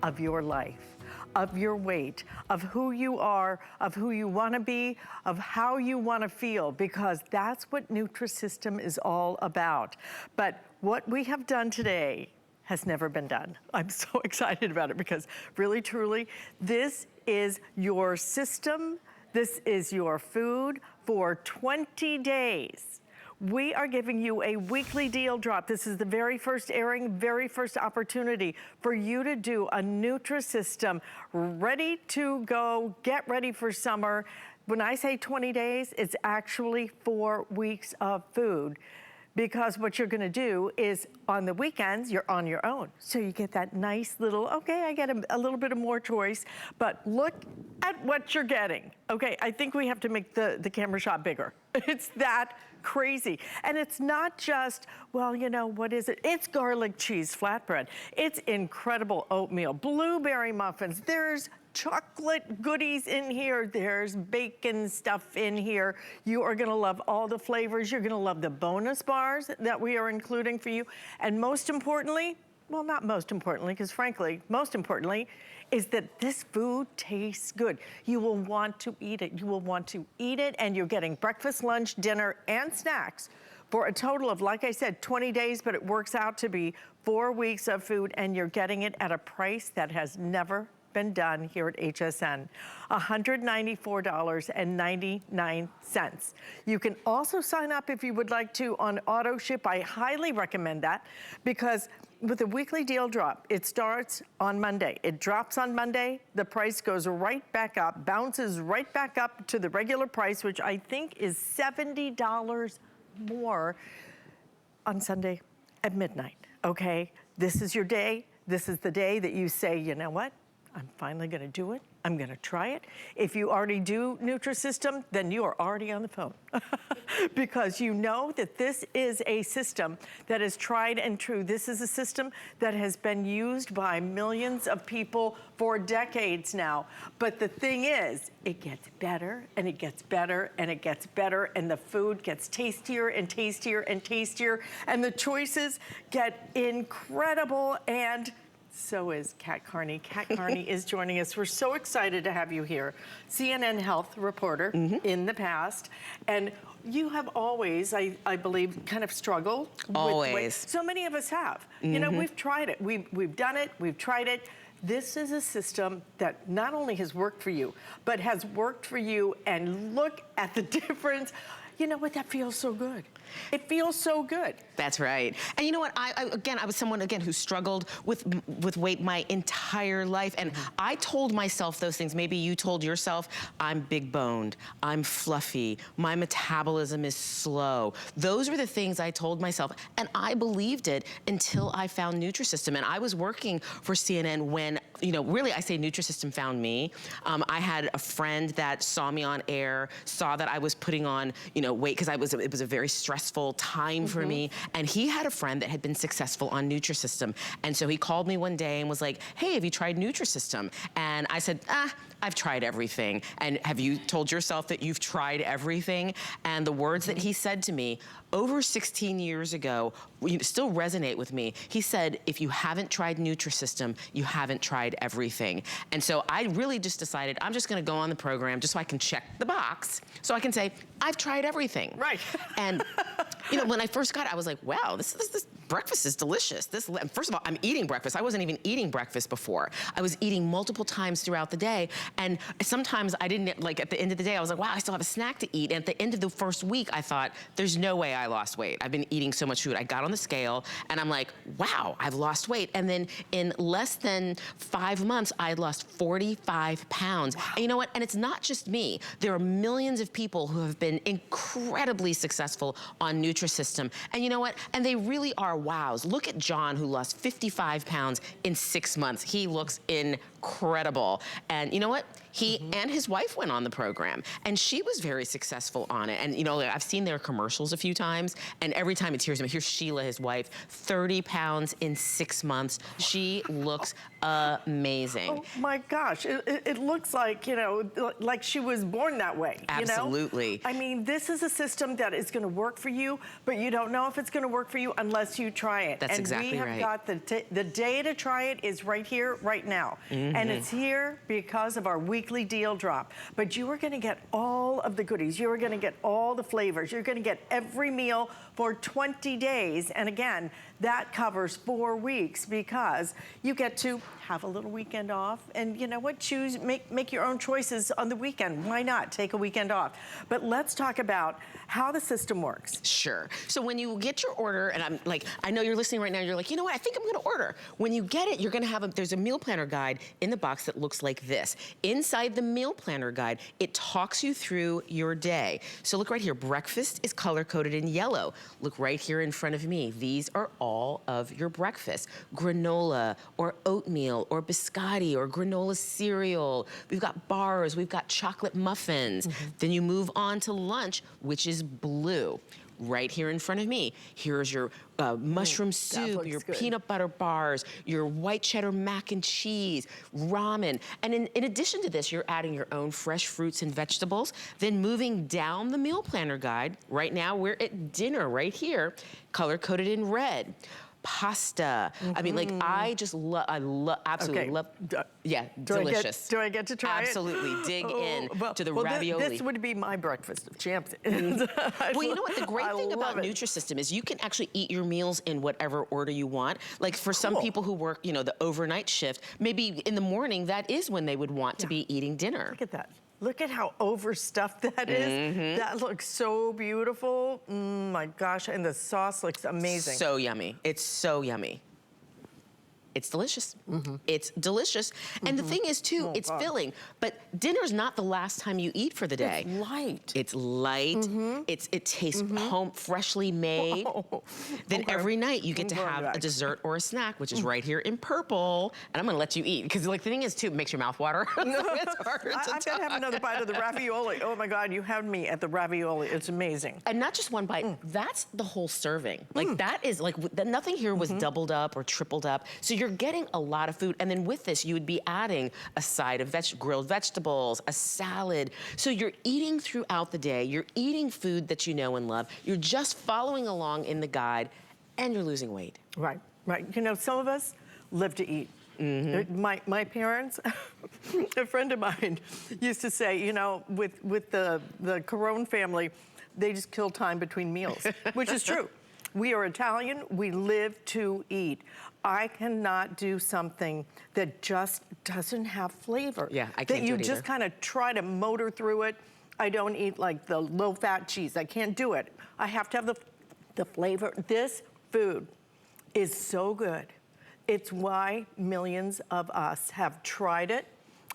of your life, of your weight, of who you are, of who you wanna be, of how you wanna feel, because that's what Nutrisystem is all about. But what we have done today has never been done. I'm so excited about it because really, truly, this is your system, this is your food for 20 days. We are giving you a weekly deal drop. This is the very first airing, very first opportunity for you to do a Nutrisystem ready to go, get ready for summer. When I say 20 days, it's actually 4 weeks of food. Because what you're gonna do is on the weekends, you're on your own. So you get that nice little, okay, I get a little bit of more choice, but look at what you're getting. Okay, I think we have to make the camera shot bigger. It's that crazy. And it's not just, well, you know, what is it? It's garlic cheese flatbread. It's incredible oatmeal, blueberry muffins. There's chocolate goodies in here. There's bacon stuff in here. You are gonna love all the flavors. You're gonna love the bonus bars that we are including for you. And most importantly, well, not most importantly, because frankly, most importantly, is that this food tastes good. You will want to eat it. You will want to eat it, and you're getting breakfast, lunch, dinner, and snacks for a total of, like I said, 20 days, but it works out to be 4 weeks of food, and you're getting it at a price that has never been done here at HSN, $194.99. You can also sign up if you would like to on auto ship. I highly recommend that because with a weekly deal drop, it starts on Monday. It drops on Monday, the price goes right back up, bounces right back up to the regular price, which I think is $70 more on Sunday at midnight, okay? This is your day. This is the day that you say, you know what? I'm finally gonna do it. I'm gonna try it. If you already do Nutrisystem, then you are already on the phone. Because you know that this is a system that is tried and true. This is a system that has been used by millions of people for decades now. But the thing is, it gets better and it gets better and it gets better, and the food gets tastier and tastier and tastier, and the choices get incredible, and so is Kat Carney. Kat Carney is joining us. We're so excited to have you here. CNN health reporter in the past. And you have always, I believe, kind of struggled with weight. So many of us have. You know, we've tried it. We've done it. We've tried it. This is a system that not only has worked for you, but has worked for you, and look at the difference. You know what, that feels so good. It feels so good. That's right. And you know what, I was someone, again, who struggled with weight my entire life. And I told myself those things. Maybe you told yourself, I'm big boned, I'm fluffy, my metabolism is slow. Those were the things I told myself. And I believed it until I found Nutrisystem. And I was working for CNN when, you know, really I say Nutrisystem found me. I had a friend that saw me on air, saw that I was putting on, you know, weight, because it was a very stressful time for me. And he had a friend that had been successful on Nutrisystem. And so he called me one day and was like, hey, have you tried Nutrisystem? And I said, I've tried everything. And have you told yourself that you've tried everything? And the words that he said to me over 16 years ago still resonate with me. He said, if you haven't tried Nutrisystem, you haven't tried everything. And so I really just decided I'm just gonna go on the program just so I can check the box, so I can say, I've tried everything. Right. And you know, when I first got it, I was like, wow, this breakfast is delicious. First of all, I'm eating breakfast. I wasn't even eating breakfast before. I was eating multiple times throughout the day. And sometimes I didn't, like at the end of the day, I was like, wow, I still have a snack to eat. And at the end of the first week, I thought, there's no way I lost weight. I've been eating so much food. I got on the scale and I'm like, wow, I've lost weight. And then in less than 5 months, I had lost 45 pounds. Wow. And you know what? And it's not just me. There are millions of people who have been incredibly successful on Nutrisystem. And you know what? And they really are wows. Look at John, who lost 55 pounds in 6 months. He looks incredible. And you know what? He and his wife went on the program, and she was very successful on it. And you know, I've seen their commercials a few times, and every time it's here's Sheila, his wife, 30 pounds in 6 months. She looks amazing. Oh my gosh, it looks like, you know, like she was born that way. Absolutely. You know? I mean, this is a system that is going to work for you, but you don't know if it's going to work for you unless you try it. That's exactly right. And we have got the day to try it is right here, right now. And it's here because of our weekly deal drop. But you are going to get all of the goodies. You are going to get all the flavors. You're going to get every meal for 20 days. And again, that covers 4 weeks because you get to have a little weekend off. And you know what? Choose, make your own choices on the weekend. Why not? Take a weekend off. But let's talk about how the system works. Sure. So when you get your order, and I'm like, I know you're listening right now, you're like, you know what, I think I'm gonna order. When you get it, you're gonna have there's a meal planner guide in the box that looks like this. Inside the meal planner guide, it talks you through your day. So look right here, breakfast is color-coded in yellow. Look right here in front of me. These are all of your breakfast. Granola, or oatmeal, or biscotti, or granola cereal. We've got bars, we've got chocolate muffins. Then you move on to lunch, which is blue. Right here in front of me, here's your mushroom soup, your peanut butter bars, your white cheddar mac and cheese, ramen. And in addition to this, you're adding your own fresh fruits and vegetables. Then moving down the meal planner guide, right now we're at dinner right here, color-coded in red. Pasta. I mean, like, I just love, absolutely love, yeah, delicious. Do I get to try Absolutely. Dig in to the well, ravioli. This would be my breakfast of champs. Well, you know what? The great thing about Nutrisystem is you can actually eat your meals in whatever order you want. Like for some people who work, you know, the overnight shift, maybe in the morning, that is when they would want to be eating dinner. Look at that. Look at how overstuffed that is. That looks so beautiful. My gosh, and the sauce looks amazing. So yummy. It's so yummy. It's delicious. It's delicious. And the thing is, too, it's filling. But dinner's not the last time you eat for the day. It's light. It's light. It tastes home, freshly made. Then every night you get to have a dessert or a snack, which is right here in purple. And I'm going to let you eat. Because like, the thing is, too, it makes your mouth water. It's hard to I've got to have another bite of the ravioli. Oh, my God, you had me at the ravioli. It's amazing. And not just one bite. That's the whole serving. Like, that is, like, nothing here was doubled up or tripled up. So you're getting a lot of food. And then with this, you would be adding a side of grilled vegetables, a salad. So you're eating throughout the day. You're eating food that you know and love. You're just following along in the guide, and you're losing weight. Right, right. You know, some of us live to eat. My parents, a friend of mine used to say, you know, with the Carone family, they just kill time between meals, which is true. We are Italian, we live to eat. I cannot do something that just doesn't have flavor. Yeah, I can't do it That you either. just kind of try to motor through it. I don't eat like the low-fat cheese. I can't do it. I have to have the flavor. This food is so good. It's why millions of us have tried it,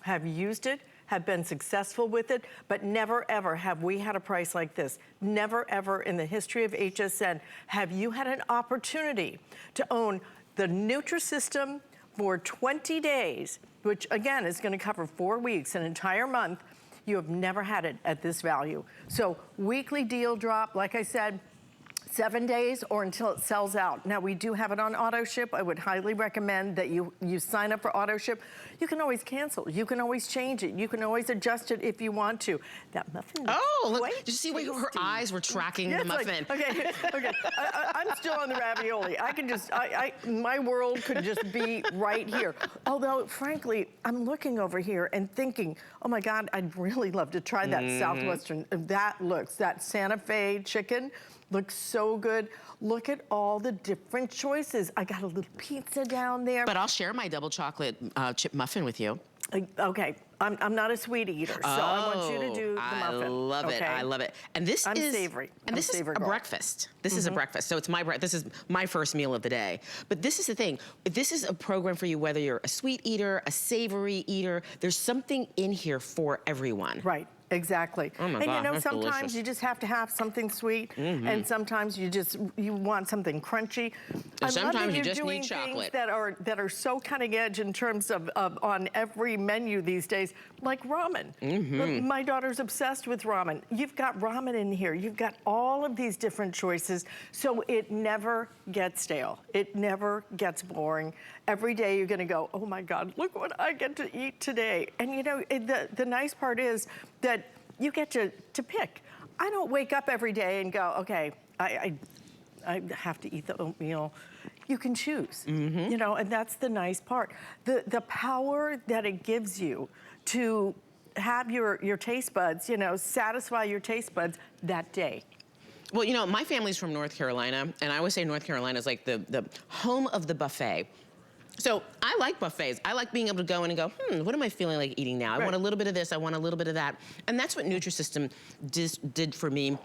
have used it, have been successful with it, but never ever have we had a price like this. Never ever in the history of HSN have you had an opportunity to own the Nutrisystem for 20 days, which again is gonna cover 4 weeks, an entire month. You have never had it at this value. So weekly deal drop, like I said, 7 days or until it sells out. Now we do have it on auto ship. I would highly recommend that you sign up for auto ship. You can always cancel. You can always change it. You can always adjust it if you want to. That muffin. Oh, look, did you see where her eyes were tracking the muffin? Like, okay. I'm still on the ravioli. I can just, my world could just be right here. Although, frankly, I'm looking over here and thinking, oh my God, I'd really love to try that Southwestern. That Santa Fe chicken looks so good. Look at all the different choices. I got a little pizza down there. But I'll share my double chocolate chip muffin with you. Okay, I'm not a sweet eater, so I want you to do the muffin. I love it, I love it. And this is savory. And this is a breakfast. This is a breakfast, so it's this is my first meal of the day. But this is the thing, this is a program for you whether you're a sweet eater, a savory eater, there's something in here for everyone. Right. Exactly. Oh my and God, you know, that's sometimes delicious. you just have to have something sweet, and sometimes you want something crunchy. I love that sometimes you you're just doing need things chocolate. that are so cutting edge in terms of on every menu these days, like ramen. My daughter's obsessed with ramen. You've got ramen in here. You've got all of these different choices, so it never gets stale. It never gets boring. Every day you're gonna go, oh my God, look what I get to eat today. And you know, the nice part is that you get to pick. I don't wake up every day and go, okay, I have to eat the oatmeal. You can choose, you know, and that's the nice part. The power that it gives you to have your taste buds, you know, satisfy your taste buds that day. Well, you know, my family's from North Carolina, and I always say North Carolina is like the home of the buffet. So I like buffets. I like being able to go in and go, what am I feeling like eating now? I want a little bit of this, I want a little bit of that. And that's what Nutrisystem did for me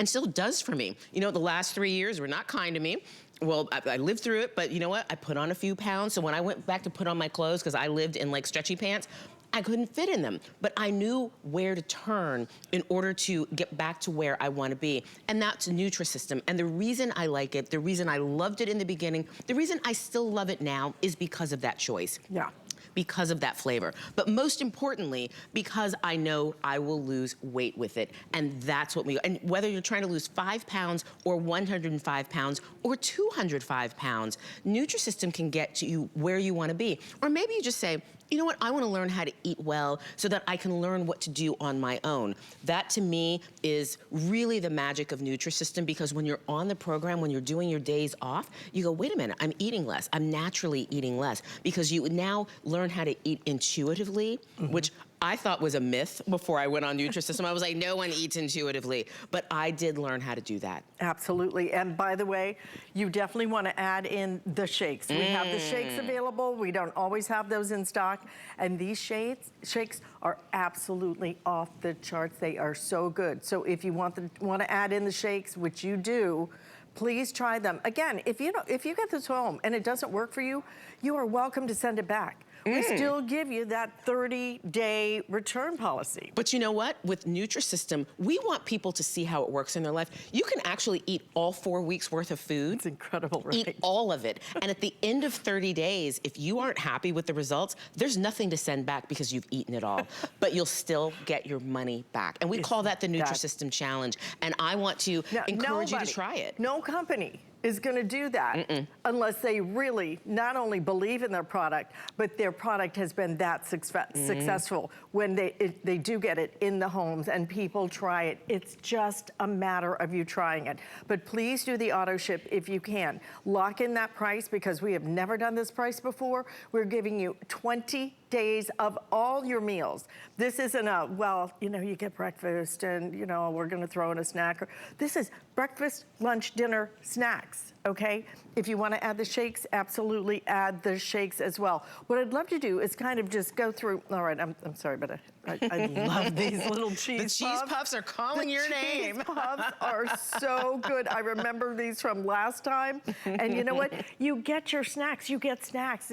and still does for me. You know, the last 3 years were not kind to me. Well, I lived through it, but you know what? I put on a few pounds. So when I went back to put on my clothes, because I lived in like stretchy pants, I couldn't fit in them, but I knew where to turn in order to get back to where I want to be. And that's Nutrisystem. And the reason I like it, the reason I loved it in the beginning, the reason I still love it now is because of that choice. Yeah. Because of that flavor. But most importantly, because I know I will lose weight with it. And that's what and whether you're trying to lose 5 pounds or 105 pounds or 205 pounds, Nutrisystem can get you where you want to be. Or maybe you just say, you know what, I want to learn how to eat well so that I can learn what to do on my own. That to me is really the magic of Nutrisystem, because when you're on the program, when you're doing your days off, you go, wait a minute, I'm eating less. I'm naturally eating less, because you now learn how to eat intuitively, which I thought was a myth before I went on Nutrisystem. I was like, no one eats intuitively, but I did learn how to do that. Absolutely, and by the way, you definitely want to add in the shakes. We have the shakes available. We don't always have those in stock, and these shakes are absolutely off the charts. They are so good. So if you want to add in the shakes, which you do, please try them. Again, if you get this home and it doesn't work for you, you are welcome to send it back. We still give you that 30-day return policy. But you know what? With Nutrisystem, we want people to see how it works in their life. You can actually eat all 4 weeks worth of food. It's incredible, right? Eat all of it. And at the end of 30 days, if you aren't happy with the results, there's nothing to send back because you've eaten it all. But you'll still get your money back. And we call that the Nutrisystem Challenge. And I want to encourage you to try it. No company is going to do that unless they really not only believe in their product, but their product has been that successful when they do get it in the homes and people try it. It's just a matter of you trying it. But please do the auto ship if you can. Lock in that price, because we have never done this price before. We're giving you 20 days of all your meals. This isn't a, well, you know, you get breakfast and, you know, we're gonna throw in a snack. This is breakfast, lunch, dinner, snacks, okay? If you wanna add the shakes, absolutely add the shakes as well. What I'd love to do is kind of just go through, all right, I'm sorry, but I love these little cheese puffs. The cheese puffs are calling your name. The cheese puffs are so good. I remember these from last time. And you know what? You get your snacks, you get snacks.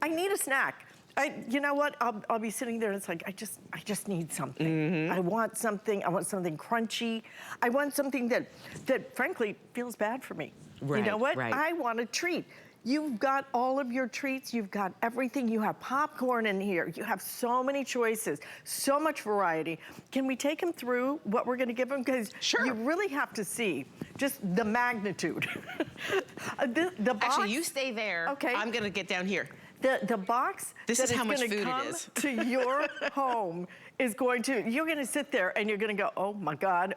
I need a snack. You know what? I'll be sitting there and it's like, I just need something. I want something crunchy. I want something that frankly feels bad for me. Right, you know what? right. I want a treat. You've got all of your treats, you've got everything. You have popcorn in here. You have so many choices, so much variety. Can we take them through what we're gonna give them? Because you really have to see just the magnitude. the box, actually, you stay there. Okay. I'm gonna get down here. The box this that is how much gonna food come it is. to your home is going to, you're gonna sit there and you're gonna go, oh my God,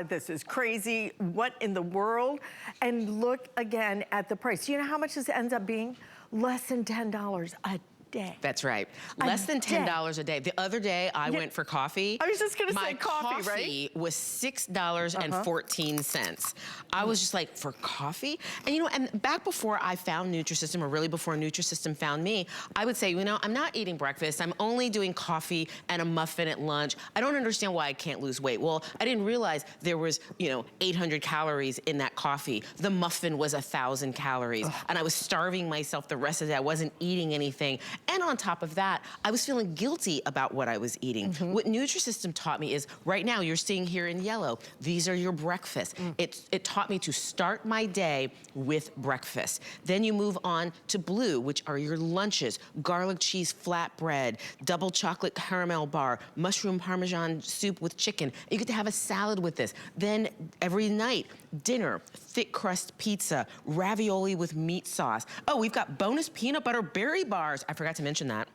this is crazy. What in the world? And look again at the price. You know how much this ends up being? Less than $10 a day. That's right. Less than $10 a day. The other day I went for coffee. I was just gonna say coffee, My coffee was $6.14. I was just like, for coffee? And you know, and back before I found Nutrisystem, or really before Nutrisystem found me, I would say, you know, I'm not eating breakfast. I'm only doing coffee and a muffin at lunch. I don't understand why I can't lose weight. Well, I didn't realize there was, you know, 800 calories in that coffee. The muffin was 1,000 calories. And I was starving myself the rest of the day. I wasn't eating anything. And on top of that, I was feeling guilty about what I was eating. What Nutrisystem taught me is, right now you're seeing here in yellow, these are your breakfasts. It taught me to start my day with breakfast. Then you move on to blue, which are your lunches, garlic cheese flatbread, double chocolate caramel bar, mushroom parmesan soup with chicken. You get to have a salad with this. Then every night, dinner, thick crust pizza, ravioli with meat sauce. Oh, we've got bonus peanut butter berry bars. I forgot to mention that.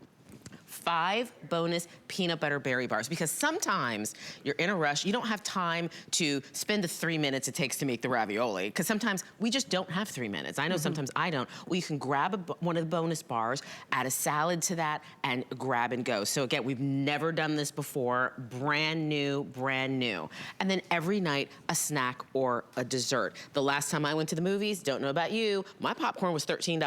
5 bonus peanut butter berry bars, because sometimes you're in a rush, you don't have time to spend the 3 minutes it takes to make the ravioli, because sometimes we just don't have 3 minutes. I know sometimes I don't. Well, you can grab one of the bonus bars, add a salad to that, and grab and go. So again, we've never done this before. Brand new, brand new. And then every night, a snack or a dessert. The last time I went to the movies, don't know about you, my popcorn was $13.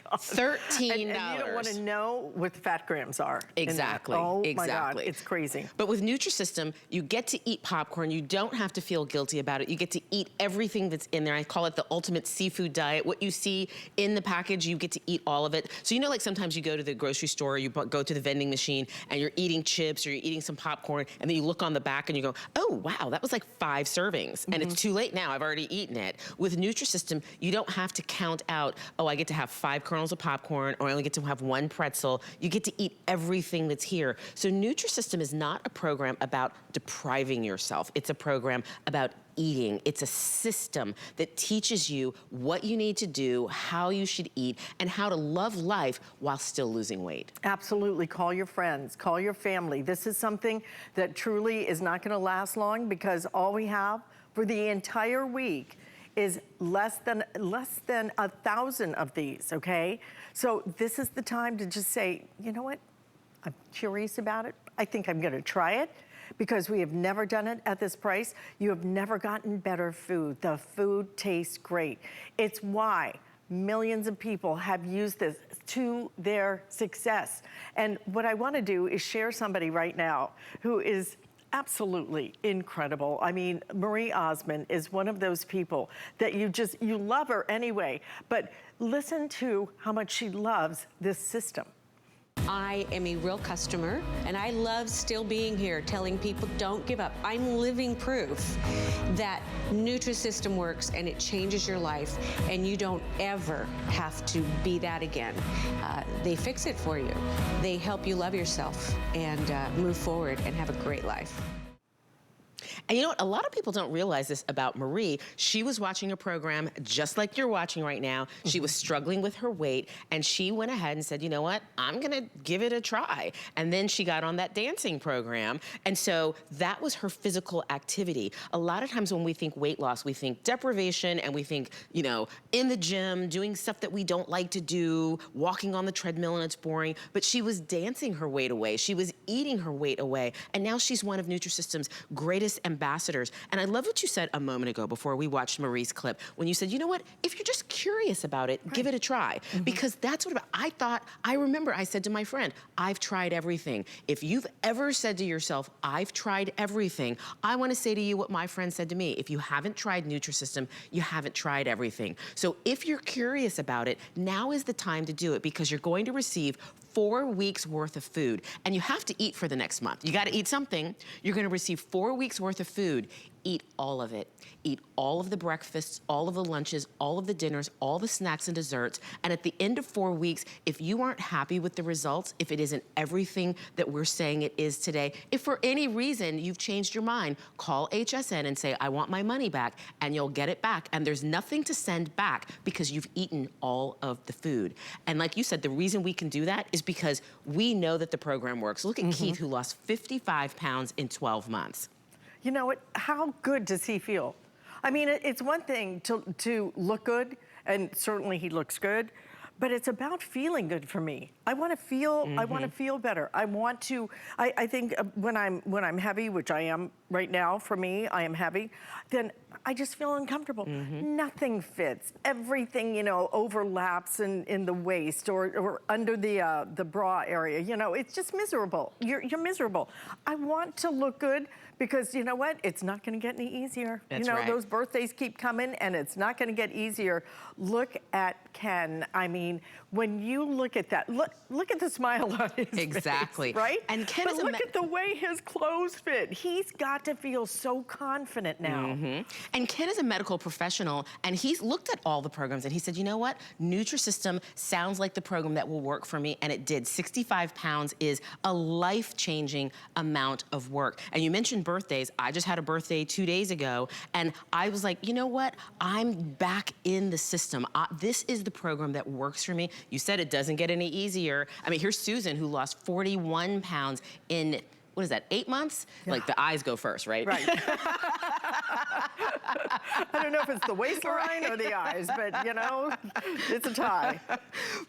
$13. And you don't want to know what the fat grams are. Exactly. Oh exactly. my God, it's crazy. But with Nutrisystem, you get to eat popcorn. You don't have to feel guilty about it. You get to eat everything that's in there. I call it the ultimate seafood diet. What you see in the package, you get to eat all of it. So you know, like sometimes you go to the grocery store, you go to the vending machine, and you're eating chips or you're eating some popcorn, and then you look on the back and you go, oh wow, that was like 5 servings, and it's too late now. I've already eaten it. With Nutrisystem, you don't have to count out, oh, I get to have 5 kernels of popcorn, or I only get to have 1 pretzel. You get to eat everything that's here. So Nutrisystem is not a program about depriving yourself. It's a program about eating. It's a system that teaches you what you need to do, how you should eat, and how to love life while still losing weight. Absolutely. Call your friends, call your family. This is something that truly is not going to last long, because all we have for the entire week is less than 1,000 of these, okay? So this is the time to just say, you know what? I'm curious about it. I think I'm gonna try it, because we have never done it at this price. You have never gotten better food. The food tastes great. It's why millions of people have used this to their success. And what I wanna do is share somebody right now who is absolutely incredible. I mean, Marie Osmond is one of those people that you love her anyway, but listen to how much she loves this system. I am a real customer, and I love still being here telling people don't give up. I'm living proof that Nutrisystem works and it changes your life, and you don't ever have to be that again. They fix it for you. They help you love yourself and move forward and have a great life. And you know what? A lot of people don't realize this about Marie. She was watching a program just like you're watching right now. She was struggling with her weight, and she went ahead and said, you know what? I'm gonna give it a try. And then she got on that dancing program. And so that was her physical activity. A lot of times when we think weight loss, we think deprivation, and we think, you know, in the gym, doing stuff that we don't like to do, walking on the treadmill and it's boring. But she was dancing her weight away. She was eating her weight away. And now she's one of Nutrisystem's greatest ambassadors. And I love what you said a moment ago before we watched Marie's clip, when you said, you know what, if you're just curious about it, give it a try. Because that's what I remember I said to my friend, I've tried everything. If you've ever said to yourself, I've tried everything, I want to say to you what my friend said to me. If you haven't tried Nutrisystem, you haven't tried everything. So if you're curious about it, now is the time to do it, because you're going to receive 4 weeks worth of food, and you have to eat for the next month. You gotta eat something. You're gonna receive 4 weeks worth of food. Eat all of it. Eat all of the breakfasts, all of the lunches, all of the dinners, all the snacks and desserts. And at the end of 4 weeks, if you aren't happy with the results, if it isn't everything that we're saying it is today, if for any reason you've changed your mind, call HSN and say, I want my money back, and you'll get it back. And there's nothing to send back because you've eaten all of the food. And like you said, the reason we can do that is because we know that the program works. Look at Keith, who lost 55 pounds in 12 months. You know what, how good does he feel? I mean, it's one thing to look good, and certainly he looks good, but it's about feeling good for me. I want to feel, I want to feel better. I want to, I think when I'm heavy, which I am right now, for me, I am heavy, then I just feel uncomfortable. Nothing fits. Everything, you know, overlaps in the waist or under the bra area. You know, it's just miserable. You're miserable. I want to look good because you know what? It's not going to get any easier. That's you know, right. those birthdays keep coming and it's not going to get easier. Look at Ken. I mean, when you look at that, look at the smile on his Exactly. face, right? And Ken but is look at the way his clothes fit. He's got to feel so confident now. And Ken is a medical professional, and he's looked at all the programs, and he said, you know what? Nutrisystem sounds like the program that will work for me, and it did. 65 pounds is a life-changing amount of work. And you mentioned birthdays. I just had a birthday 2 days ago, and I was like, you know what? I'm back in the system. This is the program that works for me. You said it doesn't get any easier. I mean, here's Susan, who lost 41 pounds in, what is that, 8 months? Yeah. Like the eyes go first, right? Right. I don't know if it's the waistline or the eyes, but you know, it's a tie.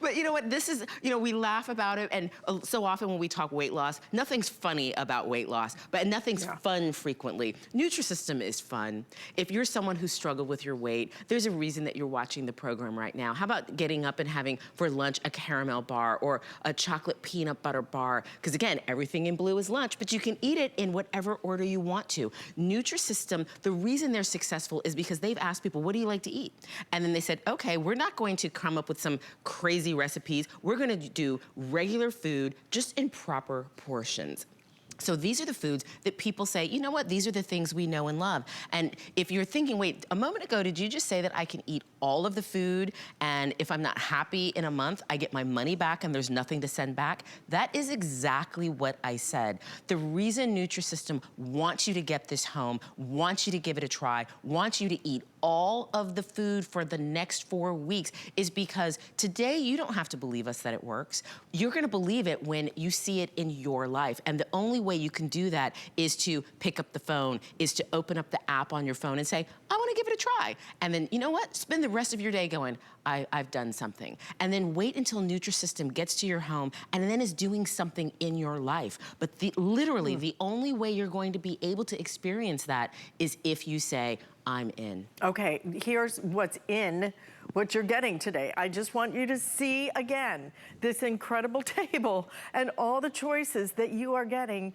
But you know what, this is, you know, we laugh about it, and so often when we talk weight loss, nothing's funny about weight loss, but nothing's fun frequently. Nutrisystem is fun. If you're someone who's struggled with your weight, there's a reason that you're watching the program right now. How about getting up and having for lunch a caramel bar or a chocolate peanut butter bar? Because again, everything in blue is lunch, but you can eat it in whatever order you want to. Nutrisystem, the reason they're successful is because they've asked people, what do you like to eat? And then they said, okay, we're not going to come up with some crazy recipes. We're gonna do regular food, just in proper portions. So these are the foods that people say, you know what, these are the things we know and love. And if you're thinking, wait, a moment ago, did you just say that I can eat all of the food, and if I'm not happy in a month, I get my money back and there's nothing to send back? That is exactly what I said. The reason Nutrisystem wants you to get this home, wants you to give it a try, wants you to eat all of the food for the next 4 weeks is because today you don't have to believe us that it works. You're gonna believe it when you see it in your life. And the only way you can do that is to pick up the phone, is to open up the app on your phone and say, I wanna give it a try. And then, you know what? Spend the rest of your day going, I've done something. And then wait until Nutrisystem gets to your home and then is doing something in your life. But literally, the only way you're going to be able to experience that is if you say, I'm in. Okay, here's what's in what you're getting today. I just want you to see again this incredible table and all the choices that you are getting.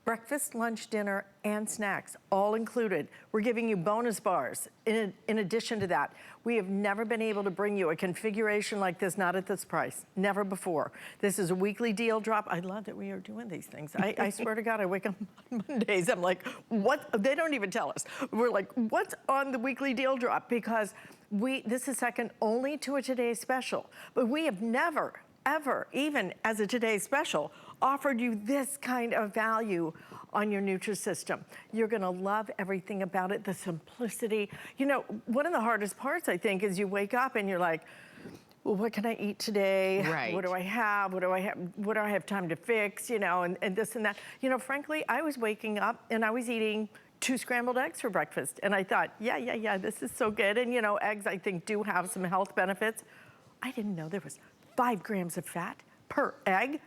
Breakfast, lunch, dinner, and snacks, all included. We're giving you bonus bars in addition to that. We have never been able to bring you a configuration like this, not at this price, never before. This is a weekly deal drop. I love that we are doing these things. I swear to God, I wake up on Mondays, I'm like, what? They don't even tell us. We're like, what's on the weekly deal drop? Because this is second only to a Today Special, but we have never, ever, even as a Today Special, offered you this kind of value on your Nutrisystem. You're gonna love everything about it, the simplicity. You know, one of the hardest parts, I think, is you wake up and you're like, well, what can I eat today? Right. What do I have? What do I have time to fix? You know, and this and that. You know, frankly, I was waking up and I was eating 2 scrambled eggs for breakfast. And I thought, yeah, this is so good. And you know, eggs, I think, do have some health benefits. I didn't know there was 5 grams of fat per egg.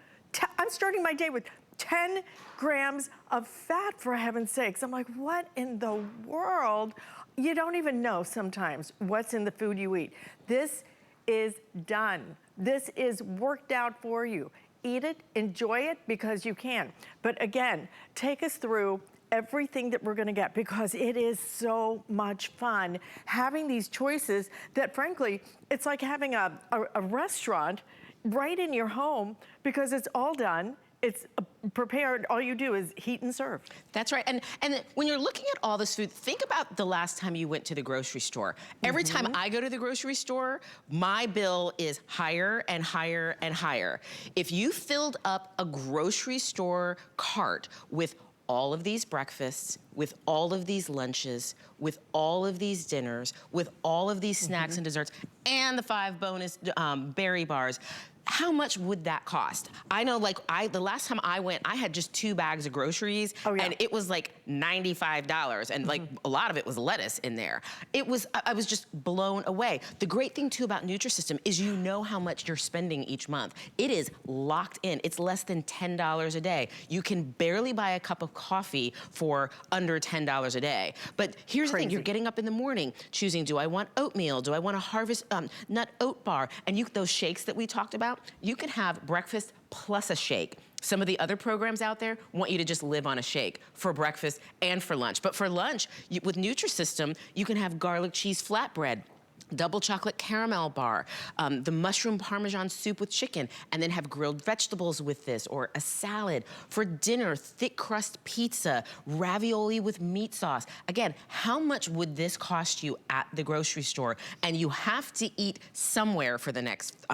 I'm starting my day with 10 grams of fat, for heaven's sakes. I'm like, what in the world? You don't even know sometimes what's in the food you eat. This is done. This is worked out for you. Eat it, enjoy it, because you can. But again, take us through everything that we're gonna get, because it is so much fun having these choices that, frankly, it's like having a restaurant right in your home, because it's all done. It's prepared. All you do is heat and serve. That's right. And when you're looking at all this food, think about the last time you went to the grocery store. Every time I go to the grocery store, my bill is higher and higher and higher. If you filled up a grocery store cart with all of these breakfasts, with all of these lunches, with all of these dinners, with all of these snacks and desserts, and the 5 bonus berry bars, how much would that cost? I know, like, the last time I went, I had just 2 bags of groceries, and it was like $95, and like a lot of it was lettuce in there. I was just blown away. The great thing too about Nutrisystem is you know how much you're spending each month. It is locked in. It's less than $10 a day. You can barely buy a cup of coffee for under $10 a day. But here's the thing, you're getting up in the morning, choosing, do I want oatmeal? Do I want a harvest nut oat bar? And those shakes that we talked about, you can have breakfast plus a shake. Some of the other programs out there want you to just live on a shake for breakfast and for lunch. But for lunch, with Nutrisystem, you can have garlic cheese flatbread, double chocolate caramel bar, the mushroom parmesan soup with chicken, and then have grilled vegetables with this, or a salad. For dinner, thick crust pizza, ravioli with meat sauce. Again, how much would this cost you at the grocery store? And you have to eat somewhere for the next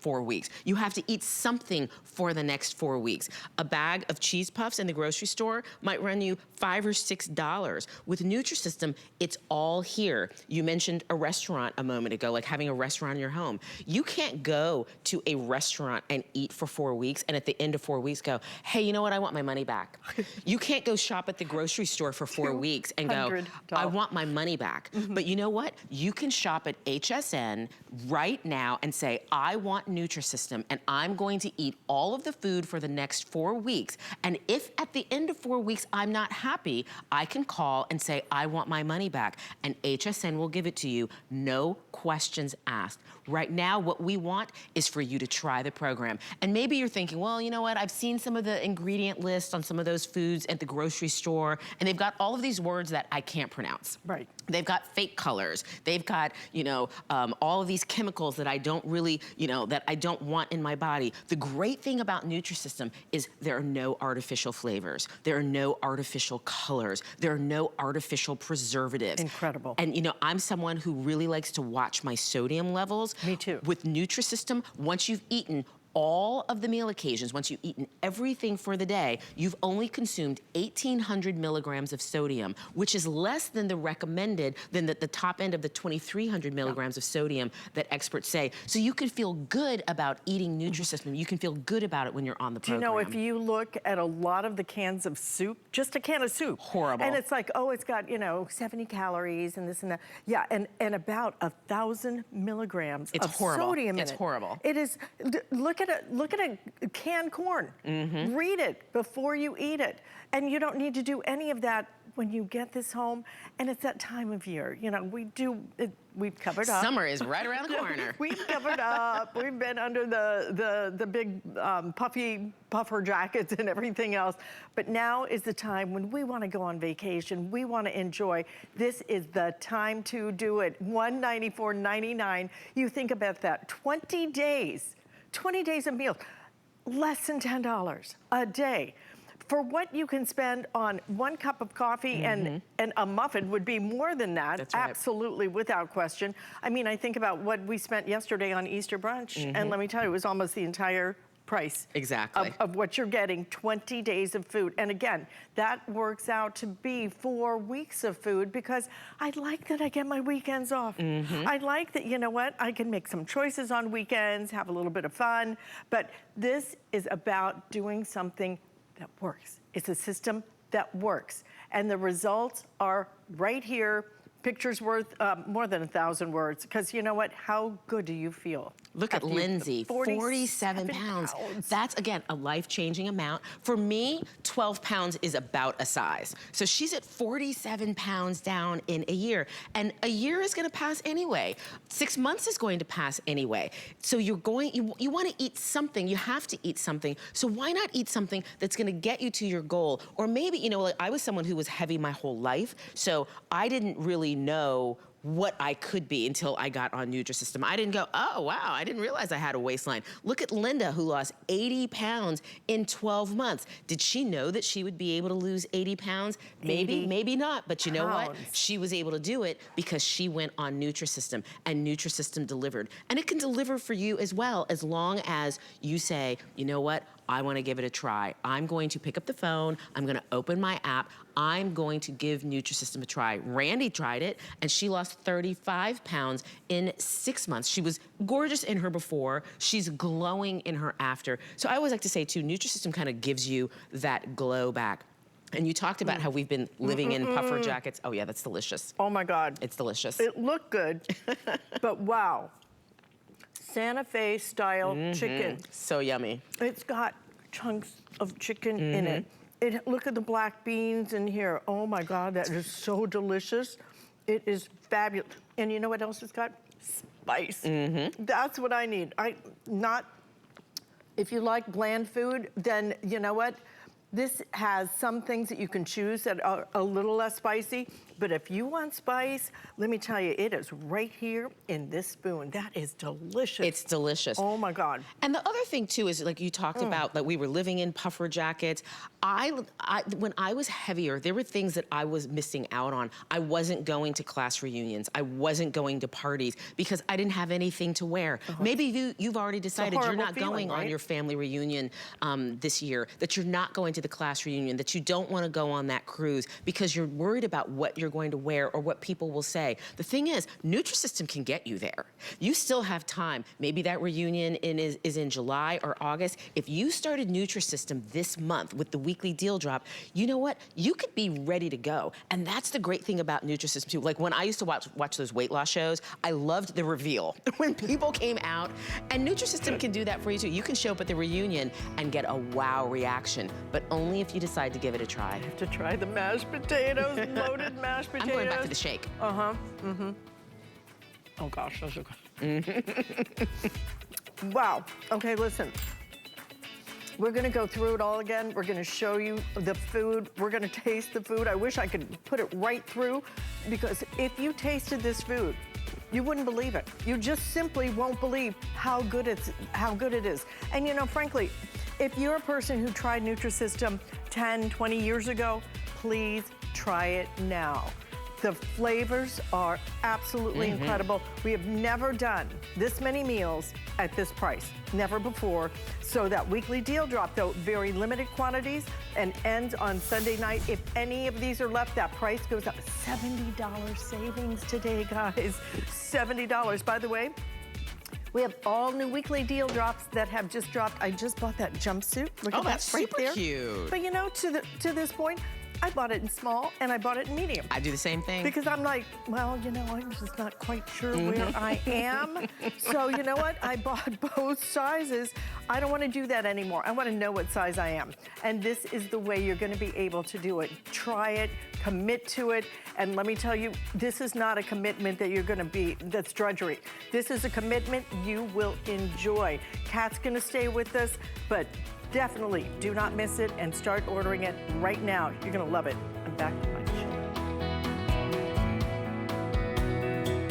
4 weeks. You have to eat something for the next 4 weeks. A bag of cheese puffs in the grocery store might run you $5 or $6. With Nutrisystem, it's all here. You mentioned a restaurant a moment ago, like having a restaurant in your home. You can't go to a restaurant and eat for 4 weeks and at the end of 4 weeks go, hey, you know what, I want my money back. You can't go shop at the grocery store for 4 weeks and go, I want my money back. But you know what? You can shop at HSN right now and say, I want Nutrisystem and I'm going to eat all of the food for the next 4 weeks. And if at the end of 4 weeks I'm not happy, I can call and say, I want my money back. And HSN will give it to you, no questions asked. Right now, what we want is for you to try the program. And maybe you're thinking, well, you know what? I've seen some of the ingredient lists on some of those foods at the grocery store, and they've got all of these words that I can't pronounce. Right. They've got fake colors. They've got, all of these chemicals that I don't really, that I don't want in my body. The great thing about Nutrisystem is there are no artificial flavors. There are no artificial colors. There are no artificial preservatives. Incredible. And, I'm someone who really likes to watch my sodium levels. Me too. With Nutrisystem, once you've eaten all of the meal occasions, once you've eaten everything for the day, you've only consumed 1,800 milligrams of sodium, which is less than the recommended, than the top end of the 2,300 milligrams of sodium that experts say. So you can feel good about eating Nutrisystem. You can feel good about it when you're on the program. Do you know, if you look at a lot of the cans of soup, just a can of soup. Horrible. And it's like, oh, it's got, 70 calories and this and that. Yeah, and about 1,000 milligrams of sodium in it. It's horrible. It is, look at a canned corn. Read it before you eat it. And you don't need to do any of that when you get this home. And it's that time of year. We've covered up. Summer is right around the corner. We've covered up. We've been under the big puffer jackets and everything else. But now is the time when we want to go on vacation. We want to enjoy. This is the time to do it. $194.99. You think about that. 20 days of meals, less than $10 a day. For what you can spend on 1 cup of coffee and a muffin would be more than that. That's right. Absolutely, without question. I mean, I think about what we spent yesterday on Easter brunch, and let me tell you, it was almost the entire price of what you're getting. 20 days of food. And again, that works out to be 4 weeks of food, because I like that I get my weekends off. I like that, you know what, I can make some choices on weekends, have a little bit of fun, but this is about doing something that works. It's a system that works. And the results are right here. Pictures worth more than 1,000 words, because you know what? How good do you feel? Look at Lindsay, 47 pounds. That's, again, a life-changing amount. For me, 12 pounds is about a size. So she's at 47 pounds down in a year. And a year is gonna pass anyway. 6 months is going to pass anyway. So you wanna eat something, you have to eat something. So why not eat something that's gonna get you to your goal? Or maybe, like I was someone who was heavy my whole life, so I didn't really know what I could be until I got on Nutrisystem. I didn't go, oh, wow, I didn't realize I had a waistline. Look at Linda, who lost 80 pounds in 12 months. Did she know that she would be able to lose 80 pounds? Maybe, maybe not, but you know what? She was able to do it because she went on Nutrisystem, and Nutrisystem delivered. And it can deliver for you as well, as long as you say, you know what? I want to give it a try. I'm going to pick up the phone. I'm going to open my app. I'm going to give Nutrisystem a try. Randy tried it, and she lost 35 pounds in 6 months. She was gorgeous in her before. She's glowing in her after. So I always like to say, too, Nutrisystem kind of gives you that glow back. And you talked about how we've been living in puffer jackets. Oh yeah, that's delicious. Oh my God. It's delicious. It looked good, but wow. Santa Fe style chicken. So yummy. It's got chunks of chicken in it. Look at the black beans in here. Oh my God, that is so delicious. It is fabulous. And you know what else it's got? Spice. That's what I need. If you like bland food, then you know what? This has some things that you can choose that are a little less spicy, but if you want spice, let me tell you, it is right here in this spoon. That is delicious. It's delicious. Oh my God. And the other thing too is, like you talked about, that we were living in puffer jackets. When I was heavier, there were things that I was missing out on. I wasn't going to class reunions. I wasn't going to parties because I didn't have anything to wear. Maybe you've already decided you're not going on your family reunion this year, that you're not going to the class reunion, that you don't want to go on that cruise because you're worried about what you're going to wear or what people will say. The thing is, Nutrisystem can get you there. You still have time. Maybe that reunion is in July or August. If you started Nutrisystem this month with the weekly deal drop, you know what? You could be ready to go. And that's the great thing about Nutrisystem too. Like when I used to watch those weight loss shows, I loved the reveal when people came out. And Nutrisystem can do that for you too. You can show up at the reunion and get a wow reaction, but only if you decide to give it a try. I have to try the mashed potatoes, loaded mashed potatoes. I'm going back to the shake. Oh gosh, those are good. Wow. Okay, listen. We're gonna go through it all again. We're gonna show you the food. We're gonna taste the food. I wish I could put it right through, because if you tasted this food, you wouldn't believe it. You just simply won't believe how good it is. And you know, frankly, if you're a person who tried Nutrisystem 10, 20 years ago, please try it now. The flavors are absolutely incredible. We have never done this many meals at this price, never before. So that weekly deal drop, though, very limited quantities and ends on Sunday night. If any of these are left, that price goes up. $70 savings today, guys. $70. By the way, we have all new weekly deal drops that have just dropped. I just bought that jumpsuit. Look at that that's right super there. cute. But you know, to this point, I bought it in small and I bought it in medium. I do the same thing. Because I'm like, well, you know, I'm just not quite sure where I am. So you know what? I bought both sizes. I don't want to do that anymore. I want to know what size I am. And this is the way you're going to be able to do it. Try it, commit to it. And let me tell you, this is not a commitment that you're going to be, that's drudgery. This is a commitment you will enjoy. Kat's going to stay with us, but definitely do not miss it and start ordering it right now. You're gonna love it. I'm back to my show.